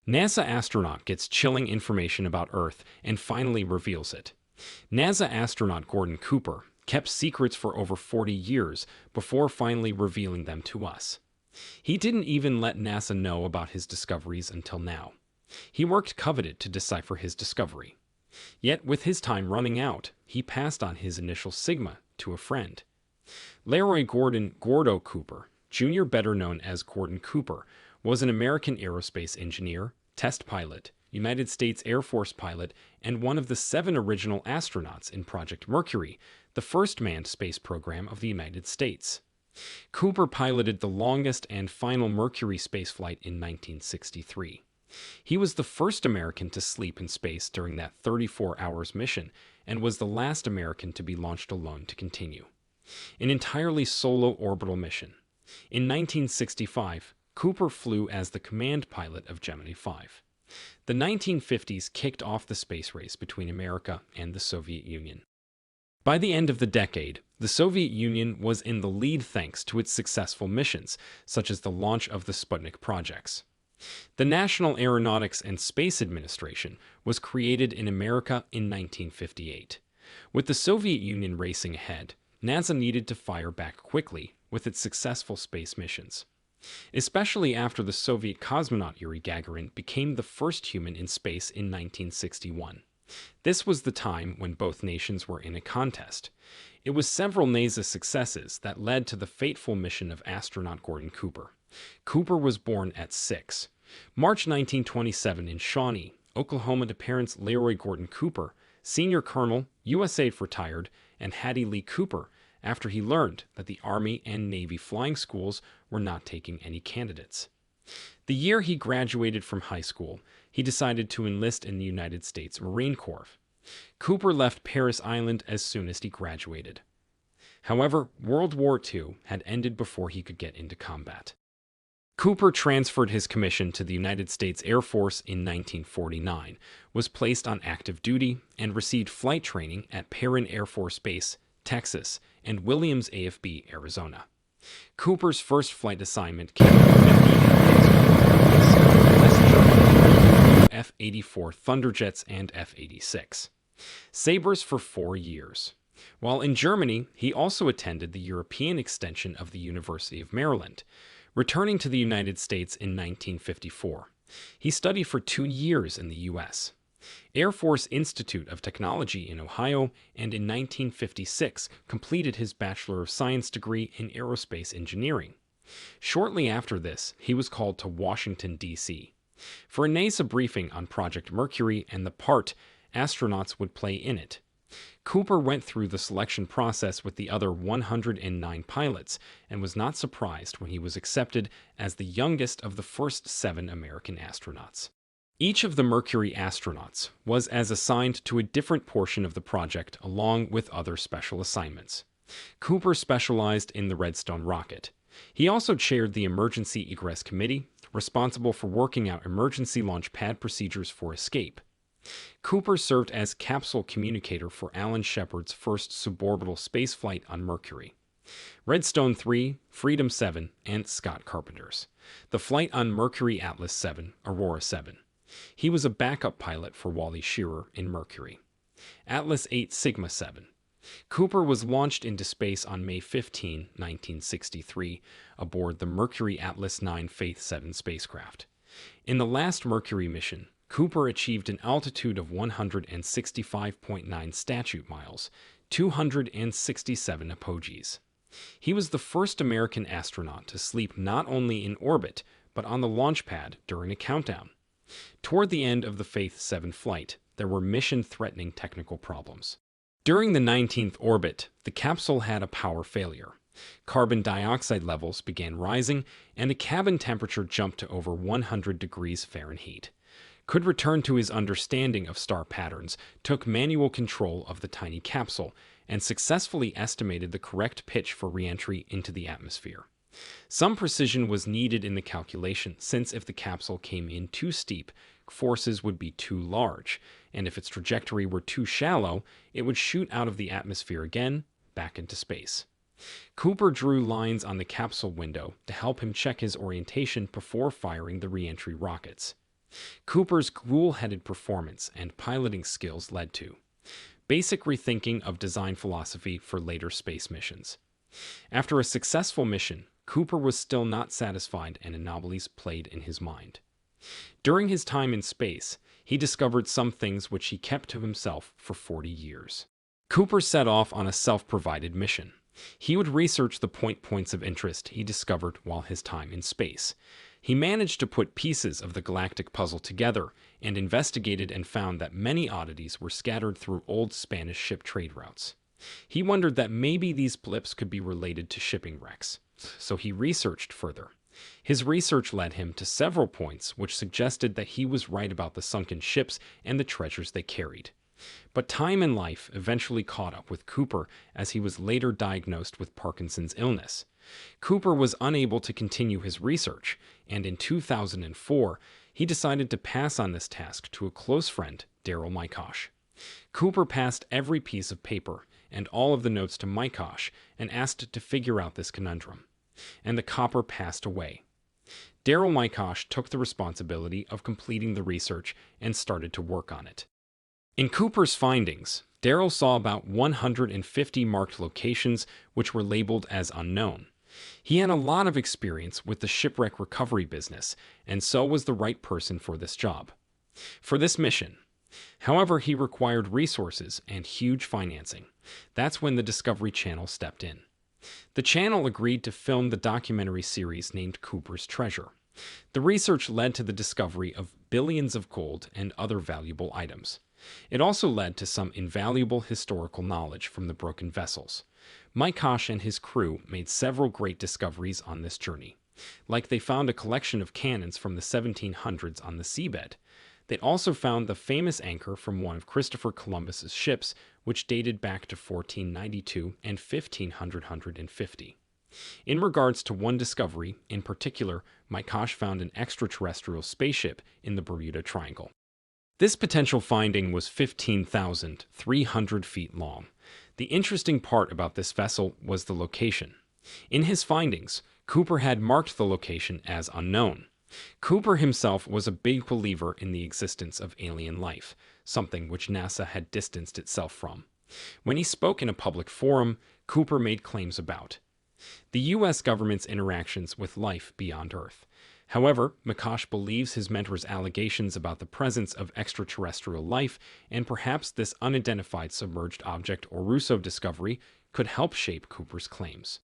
NASA astronaut gets chilling information about Earth and finally reveals it. NASA astronaut Gordon Cooper kept secrets for over 40 years before finally revealing them to us. He didn't even let NASA know about his discoveries until now. He worked coveted to decipher his discovery. Yet, with his time running out, he passed on his initial sigma to a friend. Leroy Gordon Gordo Cooper, Jr., better known as Gordon Cooper, was an American aerospace engineer, test pilot, United States Air Force pilot, and one of the 7 original astronauts in Project Mercury, the first manned space program of the United States. Cooper piloted the longest and final Mercury spaceflight in 1963. He was the first American to sleep in space during that 34 hours mission and was the last American to be launched alone to continue. An entirely solo orbital mission. In 1965, Cooper flew as the command pilot of Gemini 5. The 1950s kicked off the space race between America and the Soviet Union. By the end of the decade, the Soviet Union was in the lead thanks to its successful missions, such as the launch of the Sputnik projects. The National Aeronautics and Space Administration was created in America in 1958. With the Soviet Union racing ahead, NASA needed to fire back quickly with its successful space missions. Especially after the Soviet cosmonaut Yuri Gagarin became the first human in space in 1961. This was the time when both nations were in a contest. It was several NASA successes that led to the fateful mission of astronaut Gordon Cooper. Cooper was born at 6 March 1927 in Shawnee, Oklahoma to parents Leroy Gordon Cooper, senior colonel, USAF retired, and Hattie Lee Cooper, after he learned that the Army and Navy flying schools were not taking any candidates. The year he graduated from high school, he decided to enlist in the United States Marine Corps. Cooper left Parris Island as soon as he graduated. However, World War II had ended before he could get into combat. Cooper transferred his commission to the United States Air Force in 1949, was placed on active duty, and received flight training at Perrin Air Force Base, Texas, and Williams AFB, Arizona. Cooper's first flight assignment came with F-84 Thunderjets and F-86 Sabres for 4 years. While in Germany, he also attended the European extension of the University of Maryland. Returning to the United States in 1954, he studied for 2 years in the U.S. Air Force Institute of Technology in Ohio, and in 1956 completed his Bachelor of Science degree in Aerospace Engineering. Shortly after this, he was called to Washington, D.C. for a NASA briefing on Project Mercury and the part astronauts would play in it. Cooper went through the selection process with the other 109 pilots and was not surprised when he was accepted as the youngest of the first 7 American astronauts. Each of the Mercury astronauts was assigned to a different portion of the project along with other special assignments. Cooper specialized in the Redstone rocket. He also chaired the Emergency Egress Committee, responsible for working out emergency launch pad procedures for escape. Cooper served as capsule communicator for Alan Shepard's first suborbital spaceflight on Mercury. Redstone 3, Freedom 7, and Scott Carpenter's. The flight on Mercury Atlas 7, Aurora 7. He was a backup pilot for Wally Schirra in Mercury. Atlas 8 Sigma 7. Cooper was launched into space on May 15, 1963, aboard the Mercury Atlas 9 Faith 7 spacecraft. In the last Mercury mission, Cooper achieved an altitude of 165.9 statute miles, 267 apogees. He was the first American astronaut to sleep not only in orbit, but on the launch pad during a countdown. Toward the end of the Faith 7 flight, there were mission-threatening technical problems. During the 19th orbit, the capsule had a power failure. Carbon dioxide levels began rising, and the cabin temperature jumped to over 100 degrees Fahrenheit. Could return to his understanding of star patterns, took manual control of the tiny capsule, and successfully estimated the correct pitch for re-entry into the atmosphere. Some precision was needed in the calculation, since if the capsule came in too steep, forces would be too large, and if its trajectory were too shallow, it would shoot out of the atmosphere again, back into space. Cooper drew lines on the capsule window to help him check his orientation before firing the re-entry rockets. Cooper's cool-headed performance and piloting skills led to basic rethinking of design philosophy for later space missions. After a successful mission, Cooper was still not satisfied and anomalies played in his mind. During his time in space, he discovered some things which he kept to himself for 40 years. Cooper set off on a self-provided mission. He would research the points of interest he discovered while his time in space. He managed to put pieces of the galactic puzzle together and investigated and found that many oddities were scattered through old Spanish ship trade routes. He wondered that maybe these blips could be related to shipping wrecks, so he researched further. His research led him to several points which suggested that he was right about the sunken ships and the treasures they carried. But time and life eventually caught up with Cooper as he was later diagnosed with Parkinson's illness. Cooper was unable to continue his research, and in 2004, he decided to pass on this task to a close friend, Daryl Mykosh. Cooper passed every piece of paper and all of the notes to Mykosh and asked to figure out this conundrum. And the copper passed away. Daryl Mykosh took the responsibility of completing the research and started to work on it. In Cooper's findings, Daryl saw about 150 marked locations which were labeled as unknown. He had a lot of experience with the shipwreck recovery business, and so was the right person for this job. For this mission, however, he required resources and huge financing. That's when the Discovery Channel stepped in. The channel agreed to film the documentary series named Cooper's Treasure. The research led to the discovery of billions of gold and other valuable items. It also led to some invaluable historical knowledge from the broken vessels. Mykosh and his crew made several great discoveries on this journey. Like they found a collection of cannons from the 1700s on the seabed. They also found the famous anchor from one of Christopher Columbus's ships, which dated back to 1492 and 1550. In regards to one discovery, in particular, Mykosh found an extraterrestrial spaceship in the Bermuda Triangle. This potential finding was 15,300 feet long. The interesting part about this vessel was the location. In his findings, Cooper had marked the location as unknown. Cooper himself was a big believer in the existence of alien life, something which NASA had distanced itself from. When he spoke in a public forum, Cooper made claims about the U.S. government's interactions with life beyond Earth. However, Mykosh believes his mentor's allegations about the presence of extraterrestrial life and perhaps this unidentified submerged object or Russo discovery could help shape Cooper's claims.